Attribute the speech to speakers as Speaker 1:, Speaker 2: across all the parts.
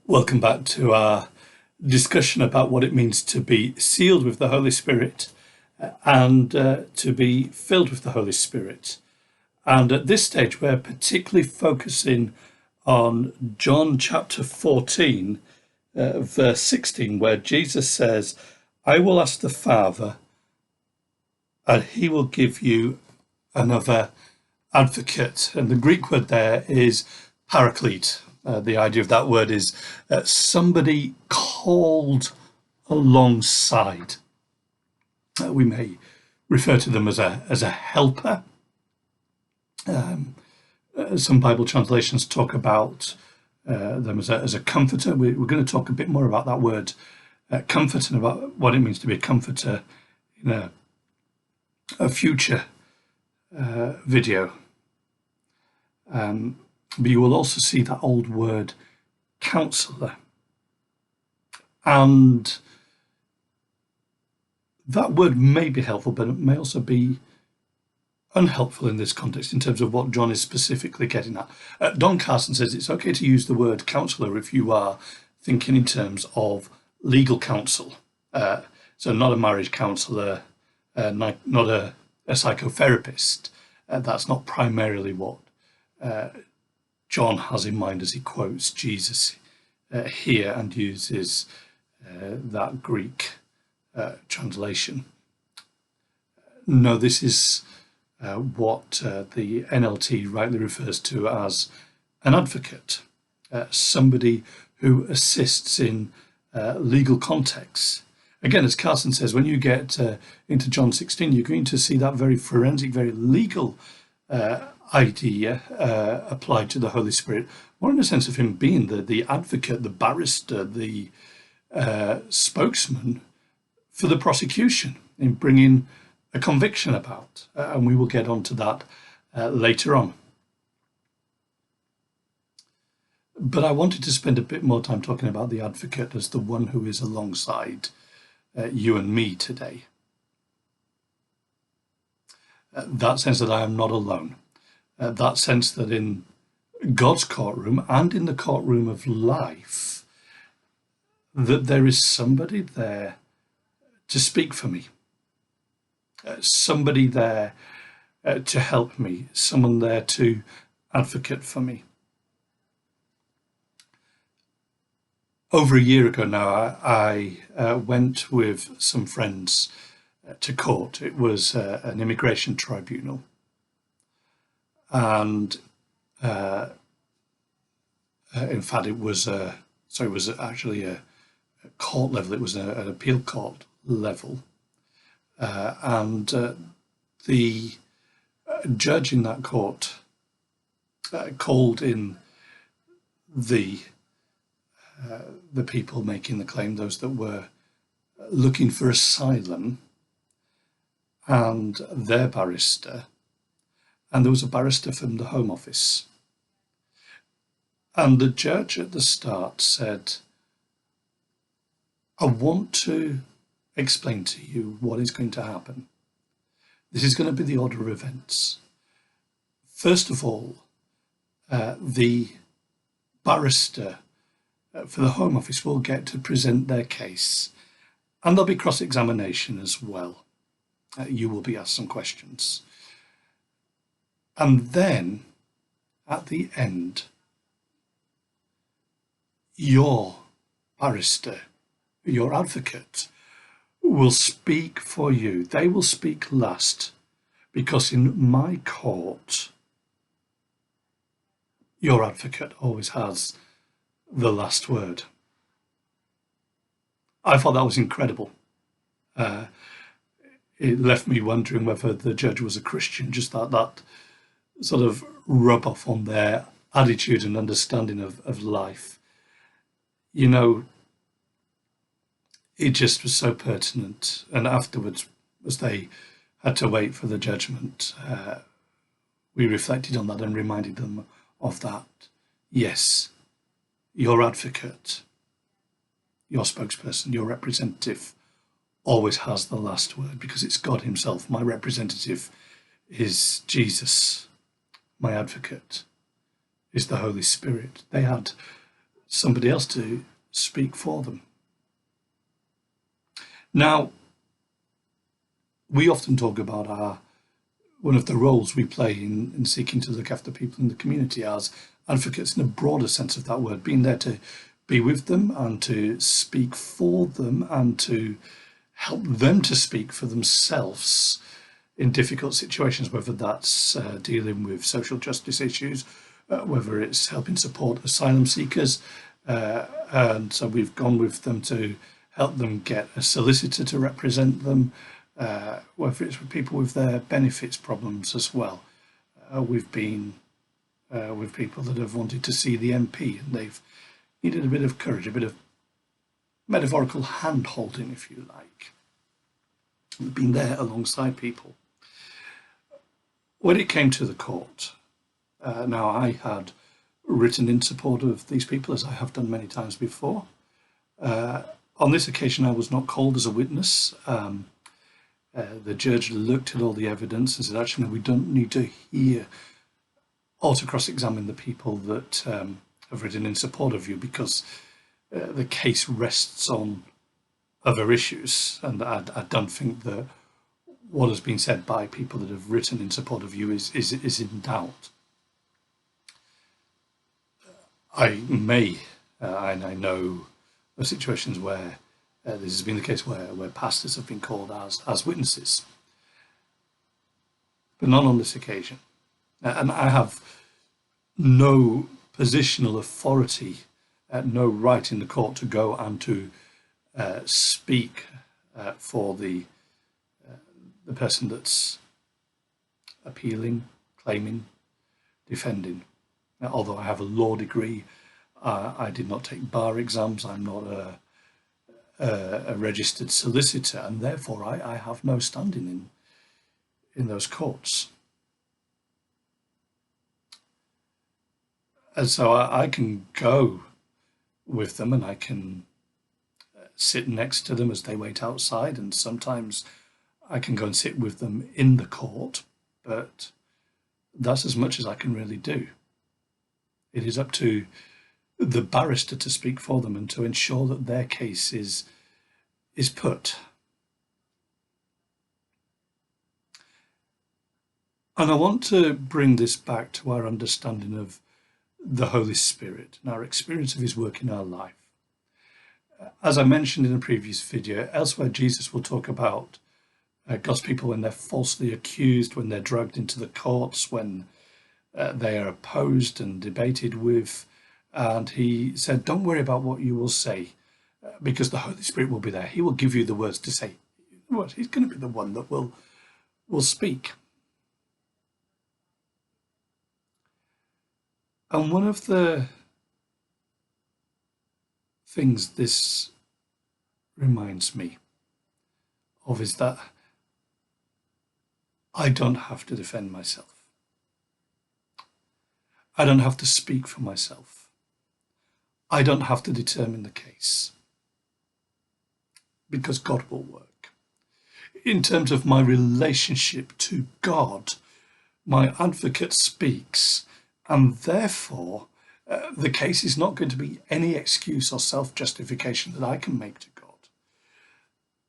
Speaker 1: Welcome back to our discussion about what it means to be sealed with the Holy Spirit and to be filled with the Holy Spirit. And at this stage, we're particularly focusing on John chapter 14, verse 16, where Jesus says, "I will ask the Father, and he will give you another advocate." And the Greek word there is paraclete. The idea of that word is somebody called alongside. We may refer to them as a helper. Some Bible translations talk about them as a comforter. We're going to talk a bit more about that word comfort and about what it means to be a comforter in a future video. But you will also see that old word counselor. And that word may be helpful, but it may also be unhelpful in this context in terms of what John is specifically getting at. Don Carson says it's okay to use the word counselor if you are thinking in terms of legal counsel. So not a marriage counselor, not a psychotherapist. That's not primarily what John has in mind as he quotes Jesus here and uses that Greek translation. No, this is what the NLT rightly refers to as an advocate, somebody who assists in legal contexts. Again, as Carson says, when you get into John 16, you're going to see that very forensic, very legal idea applied to the Holy Spirit, more in the sense of him being the advocate, the barrister, the spokesman for the prosecution in bringing a conviction about. And we will get onto that later on. But I wanted to spend a bit more time talking about the advocate as the one who is alongside you and me today. That sense that I am not alone. That sense that in God's courtroom and in the courtroom of life, that there is somebody there to speak for me, somebody there to help me, someone there to advocate for me. Over a year ago now, I went with some friends to court. It was an immigration tribunal. And in fact, it was actually a court level. It was an appeal court level, and the judge in that court called in the people making the claim, those that were looking for asylum, and their barrister. And there was a barrister from the Home Office. And the judge at the start said, "I want to explain to you what is going to happen. This is going to be the order of events. First of all, the barrister for the Home Office will get to present their case, and there'll be cross-examination as well. You will be asked some questions. And then, at the end, your barrister, your advocate, will speak for you. They will speak last, because in my court, your advocate always has the last word." I thought that was incredible. It left me wondering whether the judge was a Christian, just that sort of rub off on their attitude and understanding of life. You know, it just was so pertinent. And afterwards, as they had to wait for the judgment, we reflected on that and reminded them of that. Yes, your advocate, your spokesperson, your representative always has the last word, because it's God himself. My representative is Jesus. My advocate is the Holy Spirit. They had somebody else to speak for them. Now, we often talk about one of the roles we play in seeking to look after people in the community as advocates in a broader sense of that word, being there to be with them and to speak for them and to help them to speak for themselves in difficult situations, whether that's dealing with social justice issues, whether it's helping support asylum seekers. And so we've gone with them to help them get a solicitor to represent them, whether it's with people with their benefits problems as well. We've been with people that have wanted to see the MP and they've needed a bit of courage, a bit of metaphorical hand-holding, if you like. We've been there alongside people. When it came to the court, now I had written in support of these people, as I have done many times before. On this occasion, I was not called as a witness. The judge looked at all the evidence and said, actually, no, we don't need to hear or to cross-examine the people that have written in support of you, because the case rests on other issues. And I don't think that what has been said by people that have written in support of you is in doubt. I know of situations where this has been the case where pastors have been called as witnesses, but not on this occasion. And I have no positional authority, no right in the court to go and to speak for the person that's appealing, claiming, defending. Now, although I have a law degree, I did not take bar exams. I'm not a registered solicitor, and therefore I have no standing in those courts. And so I can go with them and I can sit next to them as they wait outside, and sometimes I can go and sit with them in the court, but that's as much as I can really do. It is up to the barrister to speak for them and to ensure that their case is put. And I want to bring this back to our understanding of the Holy Spirit and our experience of his work in our life. As I mentioned in a previous video, elsewhere Jesus will talk about God's people when they're falsely accused, when they're dragged into the courts, when they are opposed and debated with. And he said, don't worry about what you will say, because the Holy Spirit will be there. He will give you the words to say. What? He's going to be the one that will speak. And one of the things this reminds me of is that I don't have to defend myself. I don't have to speak for myself. I don't have to determine the case, because God will work. In terms of my relationship to God, my advocate speaks, and therefore the case is not going to be any excuse or self-justification that I can make to God.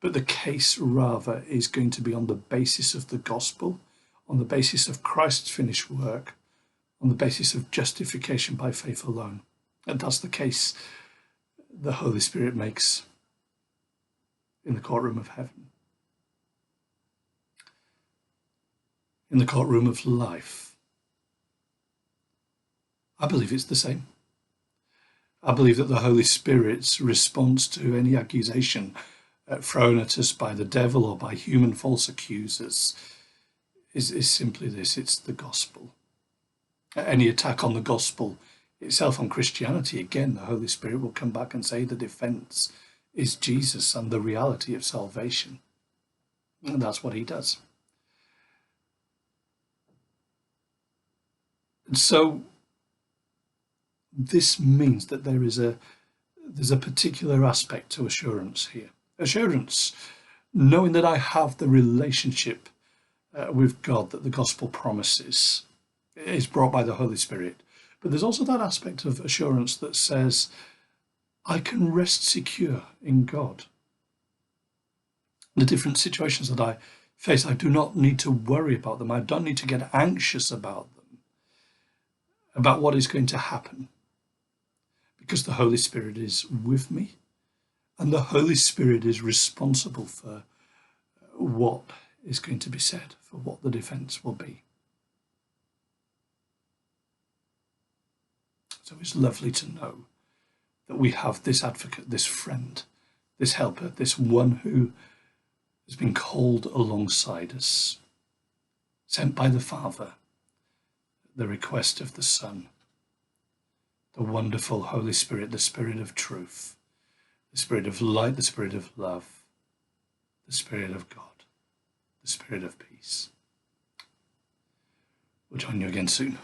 Speaker 1: But the case rather is going to be on the basis of the gospel, on the basis of Christ's finished work, on the basis of justification by faith alone. And that's the case the Holy Spirit makes in the courtroom of heaven. In the courtroom of life, I believe it's the same. I believe that the Holy Spirit's response to any accusation thrown at us by the devil or by human false accusers is simply this: it's the gospel. Any attack on the gospel itself, on Christianity, again, the Holy Spirit will come back and say the defense is Jesus and the reality of salvation. And that's what he does. And so this means that there's a particular aspect to assurance here. Assurance, knowing that I have the relationship with God that the gospel promises, is brought by the Holy Spirit. But there's also that aspect of assurance that says, I can rest secure in God. The different situations that I face, I do not need to worry about them. I don't need to get anxious about them, about what is going to happen, because the Holy Spirit is with me, and the Holy Spirit is responsible for what is going to be said, for what the defense will be. So it's lovely to know that we have this advocate, this friend, this helper, this one who has been called alongside us, sent by the Father, the request of the Son, the wonderful Holy Spirit, the Spirit of truth, the Spirit of light, the Spirit of love, the Spirit of God, the Spirit of peace. We'll join you again soon.